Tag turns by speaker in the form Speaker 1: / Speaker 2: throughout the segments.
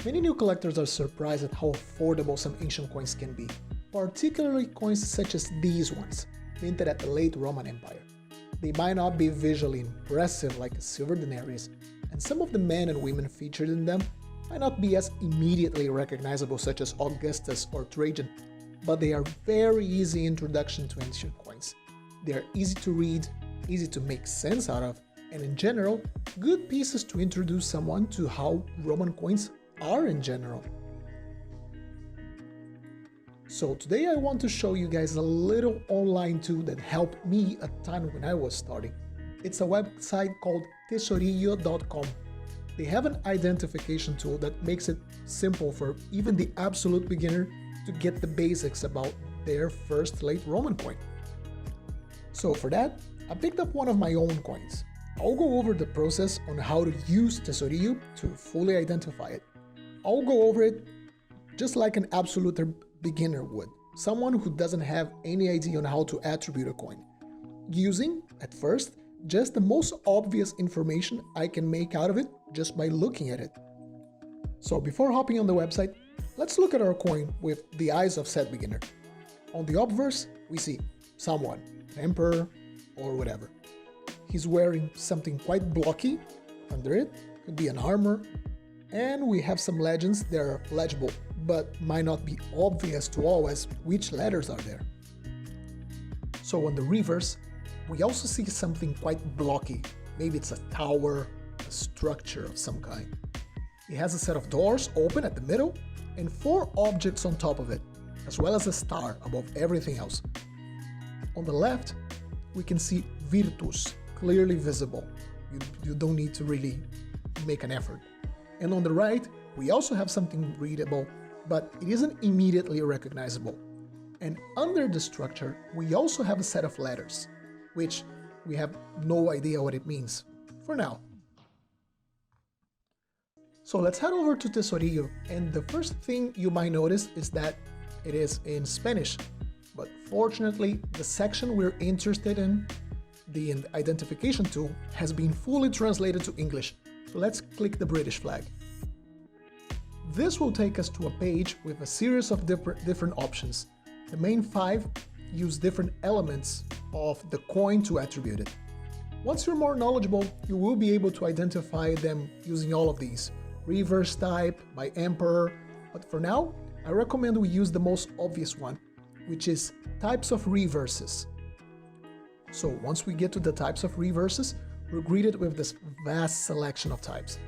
Speaker 1: Many new collectors are surprised at how affordable some ancient coins can be, particularly coins such as these ones, minted at the late Roman Empire. They might not be visually impressive like a silver denarius, and some of the men and women featured in them might not be as immediately recognizable such as Augustus or Trajan, but they are very easy introduction to ancient coins. They are easy to read, easy to make sense out of, and in general, good pieces to introduce someone to how Roman coins are in general. So today I want to show you guys a little online tool that helped me a ton when I was starting. It's a website called tesorillo.com. They have an identification tool that makes it simple for even the absolute beginner to get the basics about their first late Roman coin. So for that, I picked up one of my own coins. I'll go over the process on how to use Tesorillo to fully identify it. I'll go over it just like an absolute beginner would, someone who doesn't have any idea on how to attribute a coin, using, at first, just the most obvious information I can make out of it just by looking at it. So before hopping on the website, let's look at our coin with the eyes of said beginner. On the obverse, we see someone, an emperor, or whatever. He's wearing something quite blocky under it, could be an armor, and we have some legends that are legible, but might not be obvious to all as which letters are there. So on the reverse, we also see something quite blocky. Maybe it's a tower, a structure of some kind. It has a set of doors open at the middle and 4 objects on top of it, as well as a star above everything else. On the left, we can see Virtus, clearly visible. You don't need to really make an effort. And on the right, we also have something readable, but it isn't immediately recognizable. And under the structure, we also have a set of letters, which we have no idea what it means, for now. So let's head over to Tesorillo, and the first thing you might notice is that it is in Spanish, but fortunately the section we're interested in, the identification tool, has been fully translated to English, so let's click the British flag. This will take us to a page with a series of different options. The main 5 use different elements of the coin to attribute it. Once you're more knowledgeable, you will be able to identify them using all of these. Reverse type, by emperor, but for now, I recommend we use the most obvious one, which is types of reverses. So once we get to the types of reverses, we're greeted with this vast selection of types.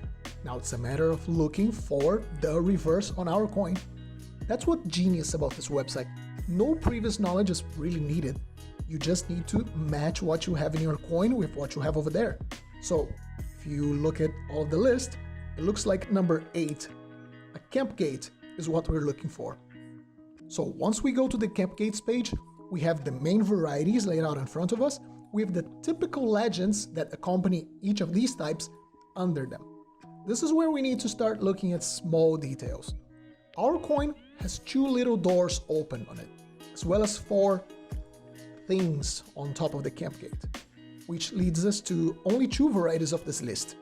Speaker 1: Now it's a matter of looking for the reverse on our coin. That's what's genius about this website. No previous knowledge is really needed. You just need to match what you have in your coin with what you have over there. So if you look at all of the list, it looks like number 8. A camp gate is what we're looking for. So once we go to the camp gates page, we have the main varieties laid out in front of us with the typical legends that accompany each of these types under them. This is where we need to start looking at small details. Our coin has 2 little doors open on it, as well as 4 things on top of the camp gate, which leads us to only 2 varieties of this list.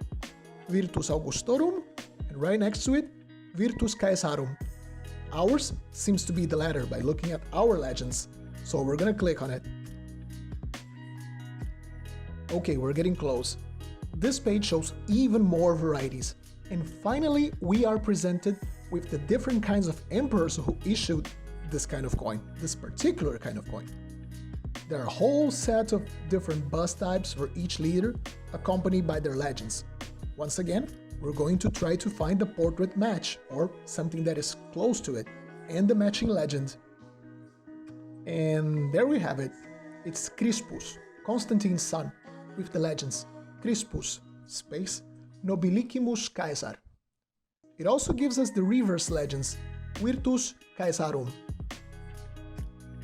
Speaker 1: Virtus Augustorum, and right next to it, Virtus Caesarum. Ours seems to be the latter by looking at our legends, so we're gonna click on it. Okay, we're getting close. This page shows even more varieties, and finally we are presented with the different kinds of emperors who issued this kind of coin, this particular kind of coin. There are a whole set of different bust types for each leader, accompanied by their legends. Once again, we're going to try to find the portrait match, or something that is close to it, and the matching legend. And there we have it. It's Crispus, Constantine's son, with the legends Crispus, space, Nobilicimus Caesar. It also gives us the reverse legends, Virtus Caesarum.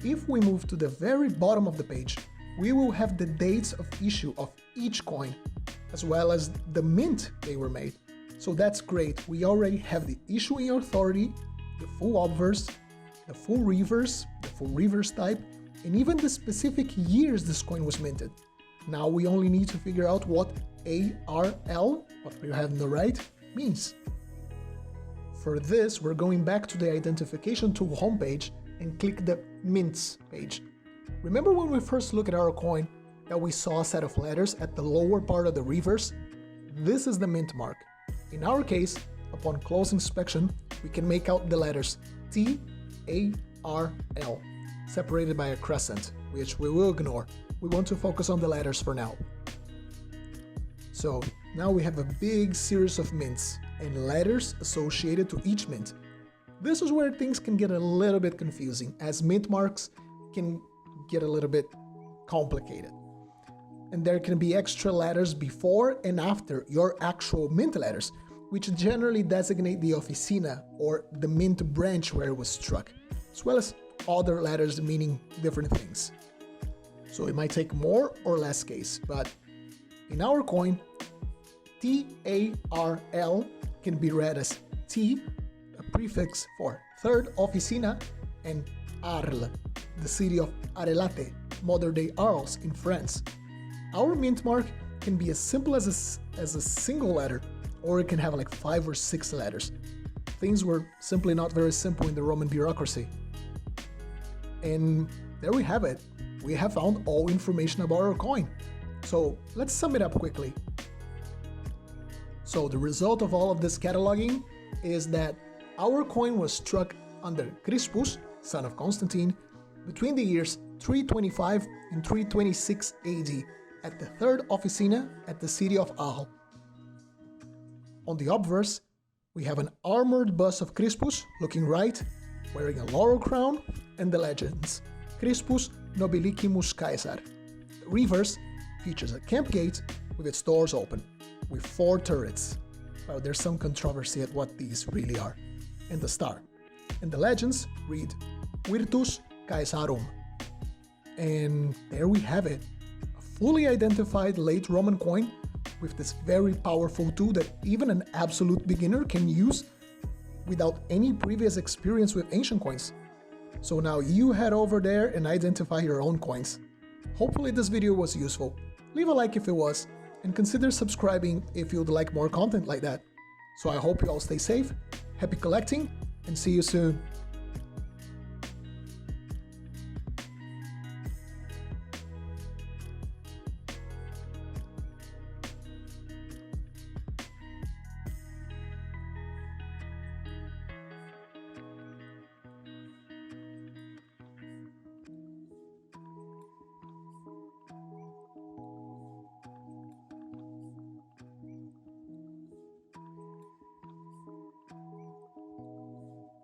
Speaker 1: If we move to the very bottom of the page, we will have the dates of issue of each coin, as well as the mint they were made. So that's great, we already have the issuing authority, the full obverse, the full reverse type, and even the specific years this coin was minted. Now we only need to figure out what ARL, what we have on the right, means. for this, we're going back to the identification tool homepage and click the mints page. Remember when we first looked at our coin that we saw a set of letters at the lower part of the reverse? This is the mint mark. In our case, upon close inspection, we can make out the letters T, A, R, L, separated by a crescent, which we will ignore. We want to focus on the letters for now. So now we have a big series of mints and letters associated to each mint. This is where things can get a little bit confusing, as mint marks can get a little bit complicated. And there can be extra letters before and after your actual mint letters, which generally designate the officina or the mint branch where it was struck, as well as other letters meaning different things. So it might take more or less case, but in our coin, TARL can be read as T, a prefix for third officina, and Arles, the city of Arelate, modern-day Arles in France. Our mint mark can be as simple as a single letter, or it can have like 5 or 6 letters. Things were simply not very simple in the Roman bureaucracy. And there we have it. We have found all information about our coin. So let's sum it up quickly. So the result of all of this cataloging is that our coin was struck under Crispus, son of Constantine, between the years 325 and 326 AD at the third officina at the city of Arles. On the obverse, we have an armored bust of Crispus looking right, wearing a laurel crown, and the legends Crispus Nobilicimus Caesar. The reverse features a camp gate with its doors open, with 4 turrets. Well, there's some controversy at what these really are. And the star. And the legends read Virtus Caesarum. And there we have it. A fully identified late Roman coin with this very powerful tool that even an absolute beginner can use without any previous experience with ancient coins. So now you head over there and identify your own coins. Hopefully this video was useful. Leave a like if it was, and consider subscribing if you'd like more content like that. So I hope you all stay safe, happy collecting, and see you soon.